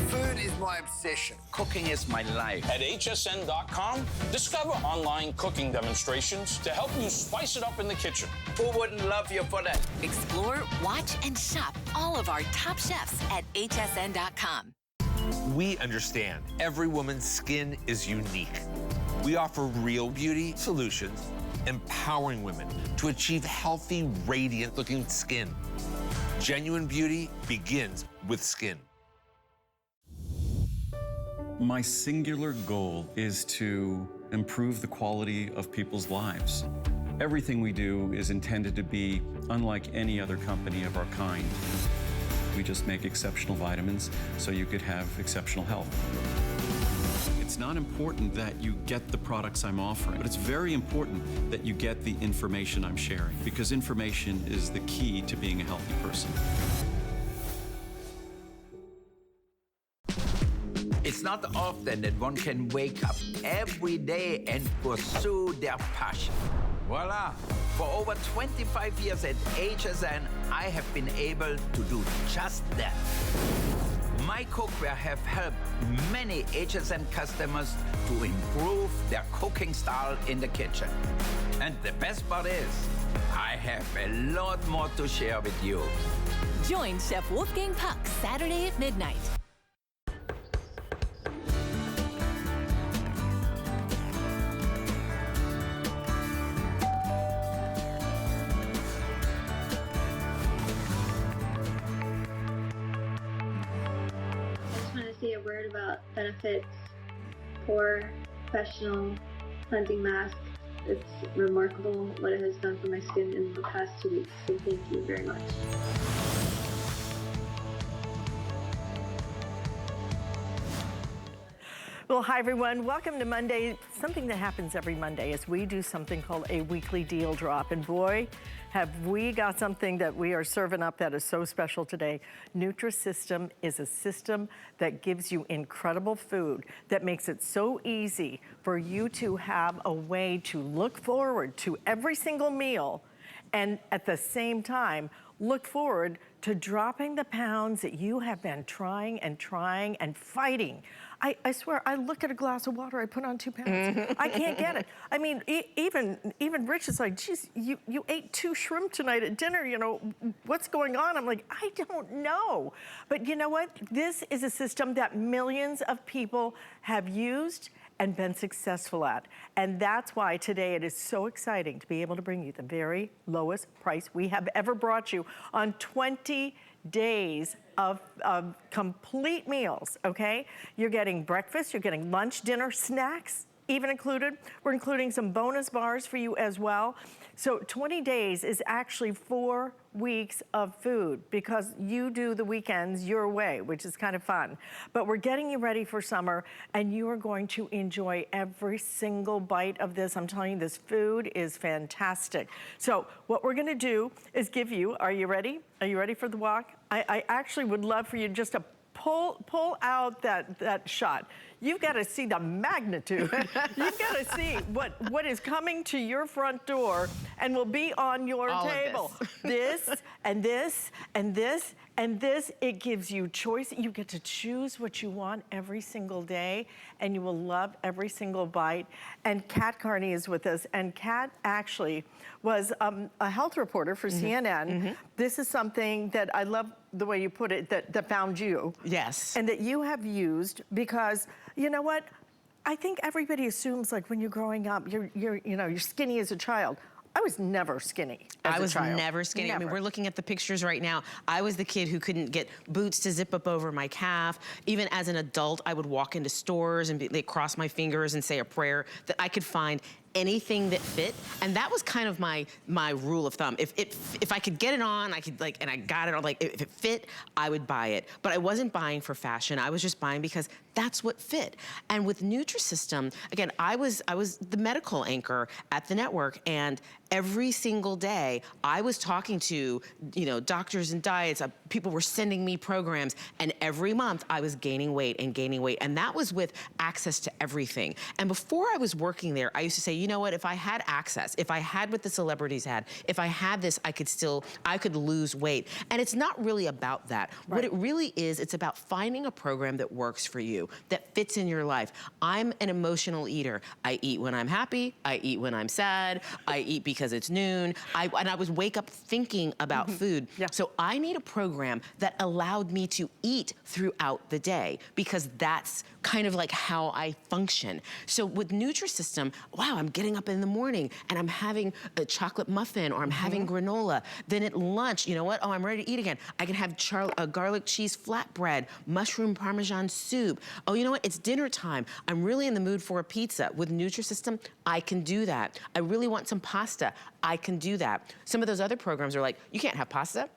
Food is my obsession. Cooking is my life. At hsn.com, discover online cooking demonstrations to help you spice it up in the kitchen. Who wouldn't love you for that? Explore, watch, and shop all of our top chefs at hsn.com. We understand every woman's skin is unique. We offer real beauty solutions, empowering women to achieve healthy, radiant-looking skin. Genuine beauty begins with skin. My singular goal is to improve the quality of people's lives. Everything we do is intended to be unlike any other company of our kind. We just make exceptional vitamins so you could have exceptional health. It's not important that you get the products I'm offering, but it's very important that you get the information I'm sharing, because information is the key to being a healthy person. It's not often that one can wake up every day and pursue their passion. Voila! For over 25 years at HSN, I have been able to do just that. My cookware have helped many HSN customers to improve their cooking style in the kitchen. And the best part is, I have a lot more to share with you. Join Chef Wolfgang Puck Saturday at midnight. A word about benefits for professional cleansing mask It's remarkable what it has done for my skin in the past 2 weeks, so thank you very much. Well, hi everyone, welcome to Monday. Something that happens every Monday is we do something called a weekly deal drop. And boy, have we got something that we are serving up that is so special today. Nutrisystem is a system that gives you incredible food that makes it so easy for you to have a way to look forward to every single meal and at the same time, look forward to dropping the pounds that you have been trying and fighting. I swear, I look at a glass of water, I put on 2 pounds. I can't get it. I mean, even Rich is like, geez, you ate 2 shrimp tonight at dinner, you know, what's going on? I'm like, I don't know. But you know what? This is a system that millions of people have used and been successful at. And that's why today it is so exciting to be able to bring you the very lowest price we have ever brought you on 20 days of complete meals, okay? You're getting breakfast, you're getting lunch, dinner, snacks even included. We're including some bonus bars for you as well. So 20 days is actually 4 weeks of food because you do the weekends your way, which is kind of fun. But we're getting you ready for summer and you are going to enjoy every single bite of this. I'm telling you, this food is fantastic. So what we're gonna do is give you, are you ready? Are you ready for the walk? I actually would love for you just to pull out that shot. You've got to see the magnitude. You've got to see what is coming to your front door and will be on your table. This and this and this and this. It gives you choice. You get to choose what you want every single day and you will love every single bite. And Kat Carney is with us. And Kat actually was a health reporter for CNN. This is something that I love the way you put it, that found you. Yes. And that you have used because, you know what? I think everybody assumes like when you're growing up, you're skinny as a child. I was never skinny as a child. I was never skinny. Never. I mean, we're looking at the pictures right now. I was the kid who couldn't get boots to zip up over my calf. Even as an adult, I would walk into stores and they'd cross my fingers and say a prayer that I could find anything that fit, and that was kind of my rule of thumb. If I could get it on, I could and I got it on, if it fit, I would buy it. But I wasn't buying for fashion. I was just buying because that's what fit. And with Nutrisystem, again, I was the medical anchor at the network, and every single day I was talking to doctors and diets. People were sending me programs, and every month I was gaining weight, and that was with access to everything. And before I was working there, I used to say, you know what, if I had access, if I had what the celebrities had, if I had this, I could lose weight. And it's not really about that. Right. What it really is, it's about finding a program that works for you, that fits in your life. I'm an emotional eater. I eat when I'm happy, I eat when I'm sad, I eat because it's noon, and I would wake up thinking about food. Yeah. So I need a program that allowed me to eat throughout the day because that's kind of like how I function. So with Nutrisystem, wow, I'm getting up in the morning and I'm having a chocolate muffin or I'm having granola. Then at lunch, you know what? Oh, I'm ready to eat again. I can have a garlic cheese flatbread, mushroom Parmesan soup. Oh, you know what? It's dinner time. I'm really in the mood for a pizza. With Nutrisystem, I can do that. I really want some pasta. I can do that. Some of those other programs are like, you can't have pasta.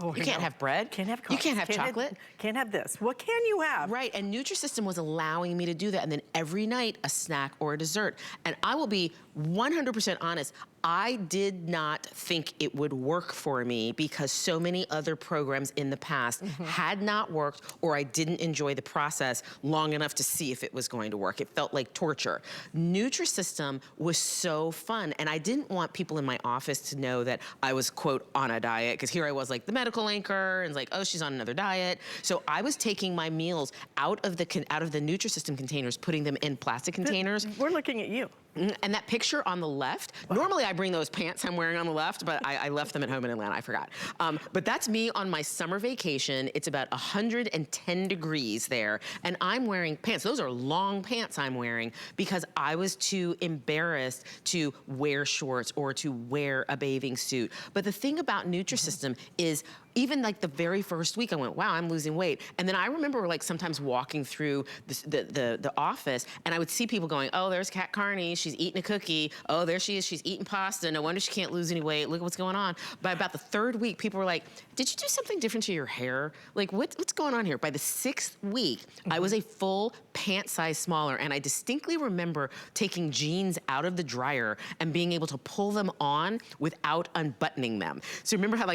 Oh, you can't have bread. Can't have you can't have chocolate. Can't have this. What can you have? Right, and Nutrisystem was allowing me to do that. And then every night, a snack or a dessert. And I will be 100% honest, I did not think it would work for me because so many other programs in the past had not worked, or I didn't enjoy the process long enough to see if it was going to work. It felt like torture. Nutrisystem was so fun, and I didn't want people in my office to know that I was, quote, on a diet, because here I was like the medical anchor, and it's like, oh, she's on another diet. So I was taking my meals out of the Nutrisystem containers, putting them in plastic containers. We're looking at you. And that picture on the left, normally I bring those pants I'm wearing on the left, but I left them at home in Atlanta, I forgot. But that's me on my summer vacation. It's about 110 degrees there, and I'm wearing pants. Those are long pants I'm wearing because I was too embarrassed to wear shorts or to wear a bathing suit. But the thing about Nutrisystem is, even like the very first week, I went, wow, I'm losing weight. And then I remember like sometimes walking through the office and I would see people going, oh, there's Kat Carney. she's eating a cookie. Oh, there she is, she's eating pasta. No wonder she can't lose any weight. Look what's going on. By about the 3rd week, people were like, did you do something different to your hair? Like, what's going on here? By the 6th week, I was a full pant size smaller, and I distinctly remember taking jeans out of the dryer and being able to pull them on without unbuttoning them. So remember how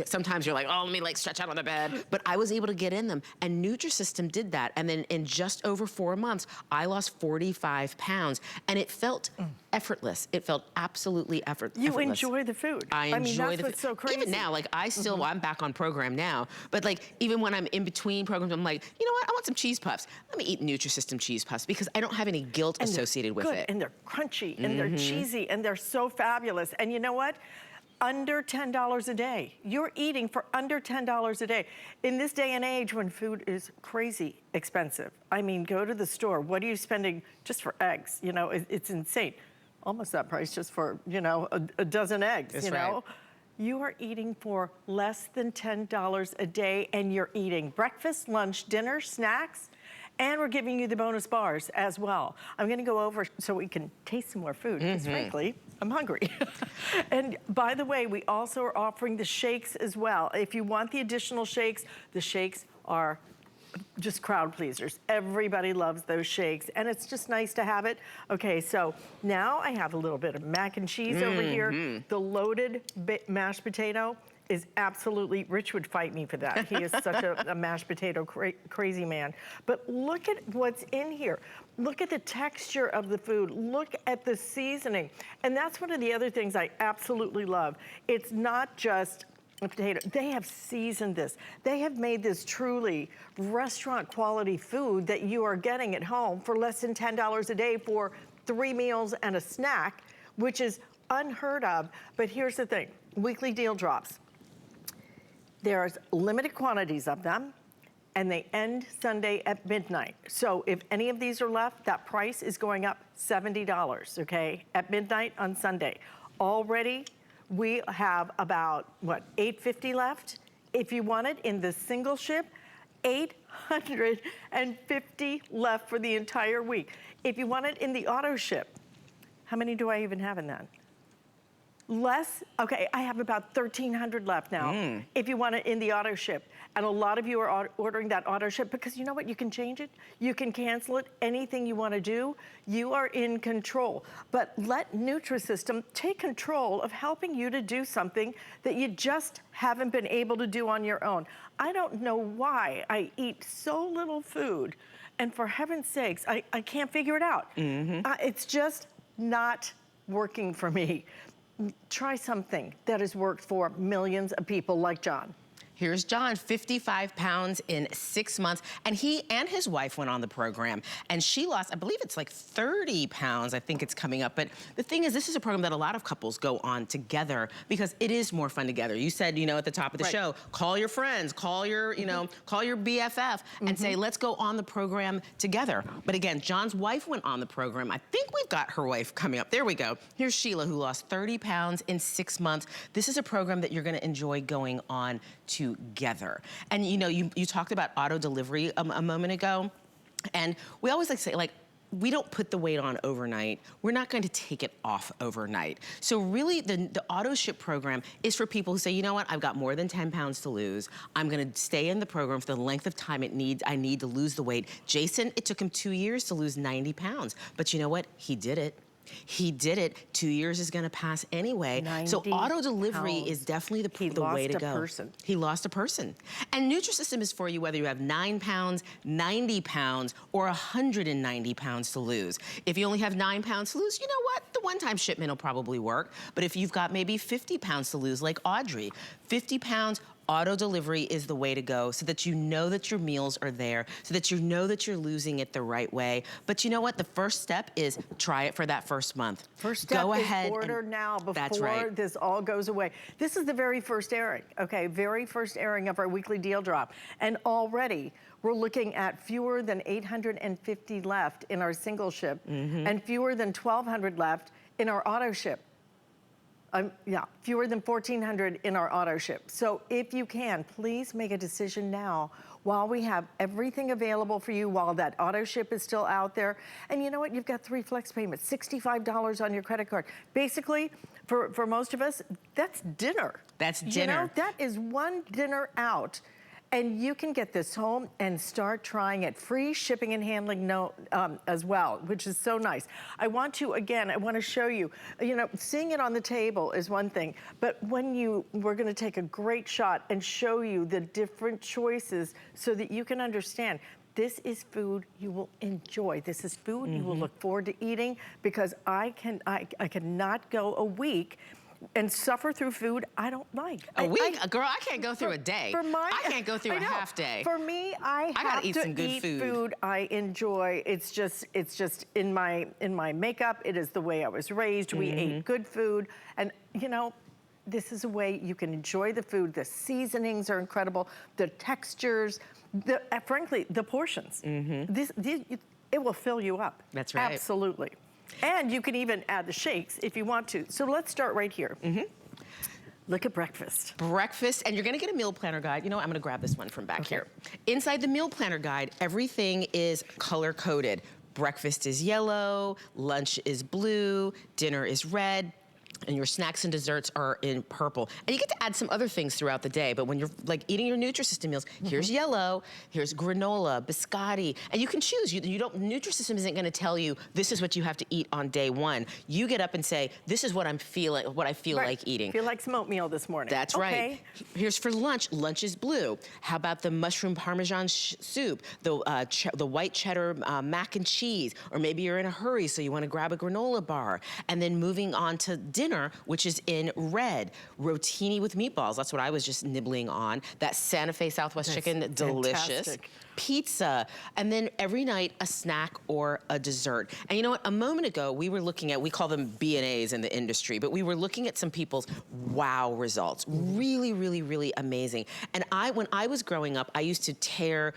sometimes you're like, oh, let me like stretch out on the bed, but I was able to get in them, and Nutrisystem did that. And then in just over 4 months, I lost 45 pounds, and it felt effortless. It felt absolutely effortless. You enjoy the food. I enjoy mean, that's the what's so crazy. Even now, like I still, I'm back on program now, but like even when I'm in between programs, I'm like, you know what? I want some cheese puffs. Let me eat Nutrisystem cheese puffs because I don't have any guilt associated with it. And they're crunchy, and they're cheesy, and they're so fabulous. And you know what? Under $10 a day. You're eating for under $10 a day. In this day and age when food is crazy expensive, I mean, go to the store. What are you spending just for eggs? You know, it's insane. Almost that price just for, you know, a dozen eggs, That's you know? right. You are eating for less than $10 a day, and you're eating breakfast, lunch, dinner, snacks, and we're giving you the bonus bars as well. I'm gonna go over so we can taste some more food, because frankly, I'm hungry. And by the way, we also are offering the shakes as well. If you want the additional shakes, the shakes are just crowd pleasers. Everybody loves those shakes, and it's just nice to have it. Okay, so now I have a little bit of mac and cheese over here. The loaded mashed potato is absolutely, Rich would fight me for that. He is such a mashed potato crazy man. But look at what's in here. Look at the texture of the food. Look at the seasoning. And that's one of the other things I absolutely love. It's not just a potato. They have seasoned this. They have made this truly restaurant quality food that you are getting at home for less than $10 a day for 3 meals and a snack, which is unheard of. But here's the thing, weekly deal drops. There's limited quantities of them, and they end Sunday at midnight. So if any of these are left, that price is going up $70, okay, at midnight on Sunday. Already, we have about, what, $8.50 left? If you want it in the single ship, $850 left for the entire week. If you want it in the auto ship, how many do I even have in that? Less? Okay, I have about 1,300 left now. If you want it in the auto ship. And a lot of you are ordering that auto ship because you know what? You can change it. You can cancel it. Anything you want to do, you are in control. But let Nutrisystem take control of helping you to do something that you just haven't been able to do on your own. I don't know why I eat so little food, and for heaven's sakes, I can't figure it out. It's just not working for me. Try something that has worked for millions of people like John. Here's John, 55 pounds in 6 months. And he and his wife went on the program. And she lost, I believe it's like 30 pounds, I think it's coming up. But the thing is, this is a program that a lot of couples go on together because it is more fun together. You said, you know, at the top of the show, call your friends, call your, you know, call your BFF and say, let's go on the program together. But again, John's wife went on the program. I think we've got her wife coming up. There we go. Here's Sheila, who lost 30 pounds in 6 months. This is a program that you're gonna enjoy going on together. And you know, you talked about auto delivery a moment ago, and we always like to say, like, we don't put the weight on overnight. We're not going to take it off overnight. So really, the auto ship program is for people who say, you know what, I've got more than 10 pounds to lose. I'm gonna stay in the program for the length of time I need to lose the weight. Jason, it took him 2 years to lose 90 pounds. But you know what, he did it. He did it. 2 years is going to pass anyway. So auto delivery is definitely the way to go. He lost a person. And Nutrisystem is for you whether you have 9 pounds, 90 pounds, or 190 pounds to lose. If you only have 9 pounds to lose, you know what? The one-time shipment will probably work. But if you've got maybe 50 pounds to lose, like Audrey, 50 pounds, auto delivery is the way to go so that you know that your meals are there, so that you know that you're losing it the right way. But you know what? The first step is try it for that first month. First step go is ahead order now that's before right. this all goes away. This is the very first airing, okay? Very first airing of our weekly deal drop. And already we're looking at fewer than 850 left in our single ship and fewer than 1,200 left in our auto ship. Yeah, fewer than 1,400 in our auto ship. So if you can, please make a decision now while we have everything available for you, while that auto ship is still out there. And you know what? You've got 3 flex payments, $65 on your credit card. Basically, for most of us, that's dinner. That's dinner. You know, that is one dinner out. And you can get this home and start trying it. Free shipping and handling as well, which is so nice. I want to show you, you know, seeing it on the table is one thing, but we're gonna take a great shot and show you the different choices so that you can understand. This is food you will enjoy. This is food you will look forward to eating, because I cannot go a week and suffer through food I don't like. A week? Girl, I can't go through a day. I can't go through a half day. For me, I have gotta eat some good food I enjoy. It's just in my makeup. It is the way I was raised. We ate good food. And you know, this is a way you can enjoy the food. The seasonings are incredible. The textures, frankly, the portions. It will fill you up. That's right. Absolutely. And you can even add the shakes if you want to. So let's start right here. Look at breakfast. Breakfast, and you're gonna get a meal planner guide. You know what, I'm gonna grab this one from back here. Inside the meal planner guide, everything is color coded. Breakfast is yellow, lunch is blue, dinner is red, and your snacks and desserts are in purple. And you get to add some other things throughout the day, but when you're like eating your Nutrisystem meals, here's yellow, here's granola, biscotti, and you can choose. Nutrisystem isn't gonna tell you this is what you have to eat on day one. You get up and say, this is what I'm feeling, what I feel like eating. Feel like some oatmeal this morning. That's right. Here's for lunch. Lunch is blue. How about the mushroom parmesan soup, the white cheddar mac and cheese, or maybe you're in a hurry so you wanna grab a granola bar. And then moving on to dinner, which is in red. Rotini with meatballs, that's what I was just nibbling on. That Santa Fe Southwest chicken, delicious. Fantastic. Pizza, and then every night a snack or a dessert. And you know what, a moment ago we were looking at, we call them B&As in the industry, but we were looking at some people's wow results. Really, really, really amazing. And when I was growing up, I used to tear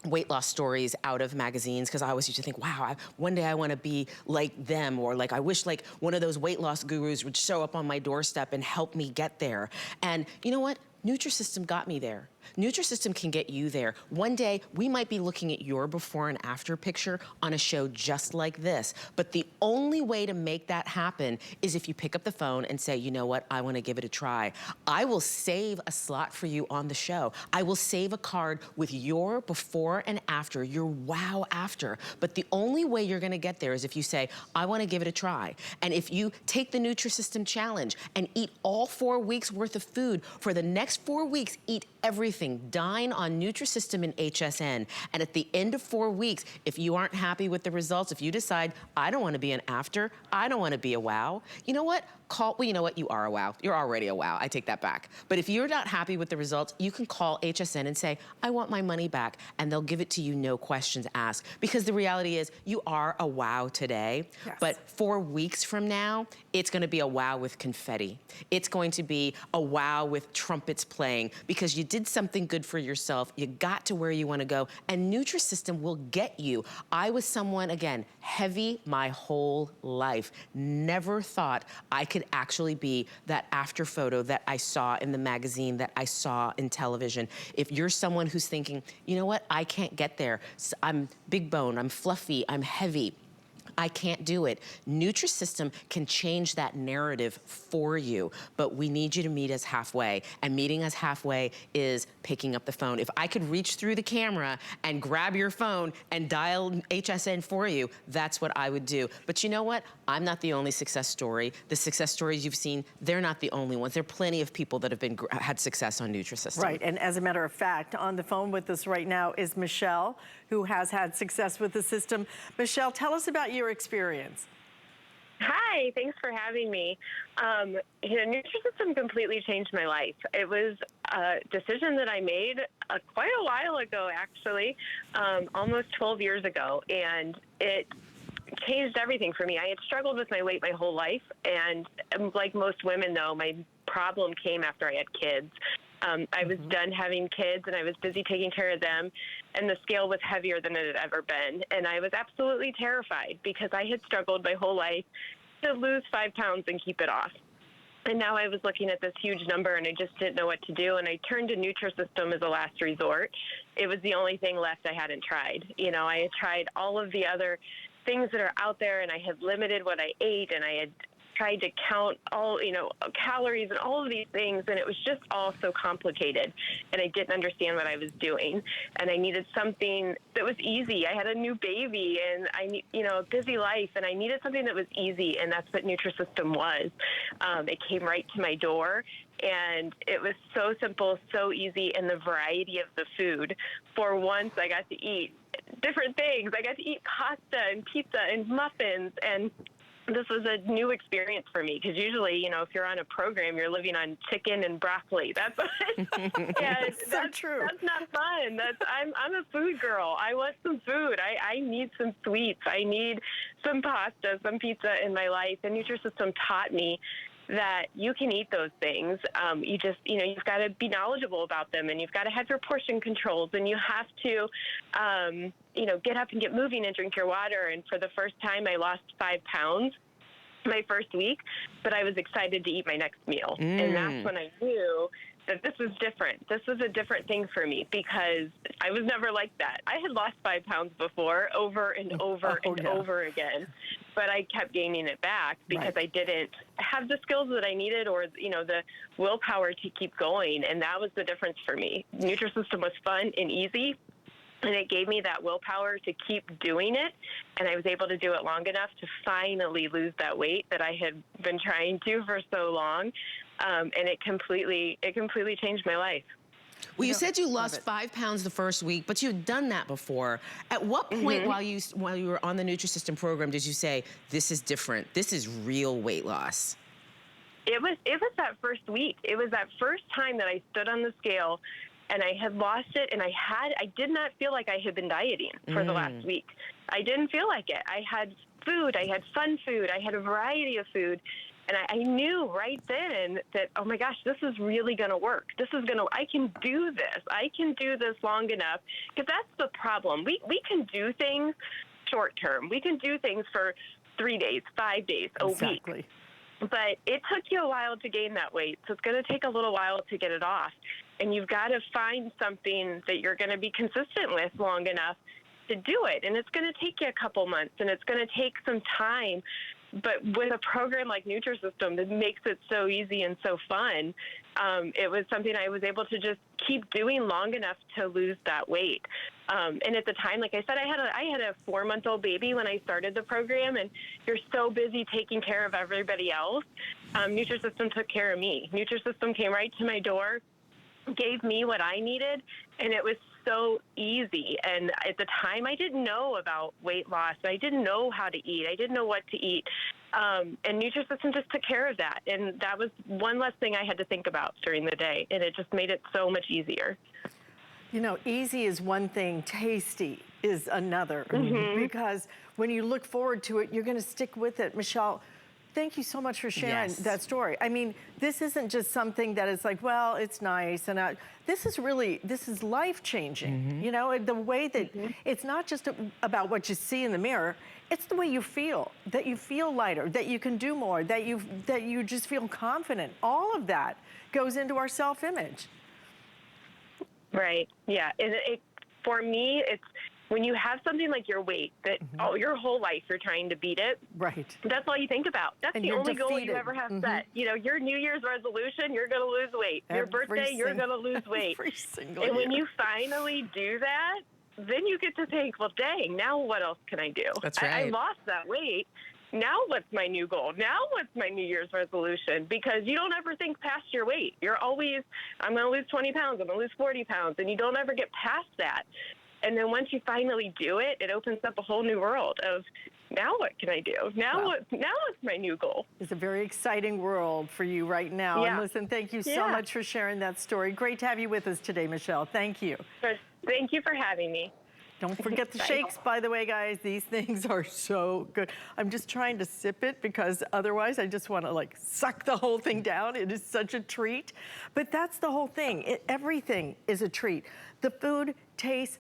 weight loss stories out of magazines, because I always used to think, wow, one day I want to be like them, or like I wish like one of those weight loss gurus would show up on my doorstep and help me get there. And you know what? Nutrisystem got me there. Nutrisystem can get you there. One day, we might be looking at your before and after picture on a show just like this. But the only way to make that happen is if you pick up the phone and say, you know what, I wanna give it a try. I will save a slot for you on the show. I will save a card with your before and after, your wow after. But the only way you're gonna get there is if you say, I wanna give it a try. And if you take the Nutrisystem challenge and eat all 4 weeks worth of food, for the next 4 weeks, eat everything. Dine on Nutrisystem and HSN. And at the end of 4 weeks, if you aren't happy with the results, if you decide, I don't want to be an after, I don't want to be a wow, you know what? Well, you know what? You are a wow. You're already a wow. I take that back. But if you're not happy with the results, you can call HSN and say, I want my money back. And they'll give it to you, no questions asked. Because the reality is, you are a wow today. Yes. But 4 weeks from now, it's going to be a wow with confetti. It's going to be a wow with trumpets playing, because you did something good for yourself. You got to where you want to go. And Nutrisystem will get you. I was someone, again, heavy my whole life. Never thought I could actually be that after photo that I saw in the magazine, that I saw in television. If you're someone who's thinking, you know what, I can't get there. I'm big bone, I'm fluffy, I'm heavy, I can't do it. Nutrisystem can change that narrative for you, but we need you to meet us halfway. And meeting us halfway is picking up the phone. If I could reach through the camera and grab your phone and dial HSN for you, that's what I would do. But you know what? I'm not the only success story. The success stories you've seen, they're not the only ones. There are plenty of people that have had success on Nutrisystem. Right, and as a matter of fact, on the phone with us right now is Michelle, who has had success with the system. Michelle, tell us about your experience. Hi, thanks for having me. Nutrisystem completely changed my life. It was a decision that I made quite a while ago, actually, almost 12 years ago, and it changed everything for me. I had struggled with my weight my whole life, and like most women, though, my problem came after I had kids. I was done having kids, and I was busy taking care of them, and the scale was heavier than it had ever been. And I was absolutely terrified, because I had struggled my whole life to lose 5 pounds and keep it off. And now I was looking at this huge number and I just didn't know what to do. And I turned to Nutrisystem as a last resort. It was the only thing left I hadn't tried. You know, I had tried all of the other things that are out there and I had limited what I ate and I had tried to count all, you know, calories and all of these things. And it was just all so complicated. And I didn't understand what I was doing. And I needed something that was easy. I had a new baby and you know, a busy life. And I needed something that was easy. And that's what Nutrisystem was. It came right to my door. And it was so simple, so easy, and the variety of the food. For once, I got to eat different things. I got to eat pasta and pizza and muffins, and this was a new experience for me because usually, you know, if you're on a program, you're living on chicken and broccoli. That's true. That's not fun. I'm a food girl. I want some food. I need some sweets. I need some pasta, some pizza in my life. And Nutrisystem taught me that you can eat those things. You just, you know, you've got to be knowledgeable about them and you've got to have your portion controls and you have to, you know, get up and get moving and drink your water. And for the first time, I lost 5 pounds my first week, but I was excited to eat my next meal. And that's when I knew that this was different. This was a different thing for me because I was never like that. I had lost 5 pounds before over and over over again, but I kept gaining it back because I didn't have the skills that I needed or, you know, the willpower to keep going. And that was the difference for me. Nutrisystem was fun and easy. And it gave me that willpower to keep doing it. And I was able to do it long enough to finally lose that weight that I had been trying to for so long. And it completely changed my life. Well, you said you lost 5 pounds the first week, but you've done that before. At what point while you were on the Nutrisystem program did you say, this is different, this is real weight loss? It was that first week. It was that first time that I stood on the scale and I had lost it, and I did not feel like I had been dieting for the last week. I didn't feel like it. I had food, I had fun food, I had a variety of food, and I knew right then that, oh my gosh, this is really gonna work. I can do this. I can do this long enough, because that's the problem. We can do things short term. We can do things for 3 days, 5 days, a week. But it took you a while to gain that weight, so it's going to take a little while to get it off. And you've got to find something that you're going to be consistent with long enough to do it. And it's going to take you a couple months, and it's going to take some time. But with a program like Nutrisystem that makes it so easy and so fun, it was something I was able to just keep doing long enough to lose that weight. And at the time, like I said, I had a 4-month-old baby when I started the program, and you're so busy taking care of everybody else. Nutrisystem took care of me. Nutrisystem came right to my door, gave me what I needed, and it was so easy. And at the time, I didn't know about weight loss. I didn't know how to eat. I didn't know what to eat. And Nutrisystem just took care of that. And that was one less thing I had to think about during the day. And it just made it so much easier. You know, easy is one thing, tasty is another. Because when you look forward to it, you're going to stick with it. Michelle, thank you so much for sharing that story. I mean, this isn't just something that is like, well, it's nice. And this is life-changing. You know, the way that it's not just about what you see in the mirror, it's the way you feel, that you feel lighter, that you can do more, that you just feel confident. All of that goes into our self-image. Right, yeah. And for me, it's when you have something like your weight that your whole life you're trying to beat it. Right. That's all you think about. That's the only goal you ever have set. You know, your New Year's resolution, you're going to lose weight. Your birthday, you're going to lose weight. Every single year. When you finally do that, then you get to think, well, dang, now what else can I do? That's right. I lost that weight. Now what's my new goal? Now what's my New Year's resolution? Because you don't ever think past your weight. You're always, I'm going to lose 20 pounds. I'm going to lose 40 pounds. And you don't ever get past that. And then once you finally do it, it opens up a whole new world of, now what can I do? Now what's my new goal? It's a very exciting world for you right now. Yeah. And listen, thank you so much for sharing that story. Great to have you with us today, Michelle. Thank you. Thank you for having me. Don't forget the shakes, by the way, guys. These things are so good. I'm just trying to sip it because otherwise I just want to like suck the whole thing down. It is such a treat. But that's the whole thing. Everything is a treat. The food tastes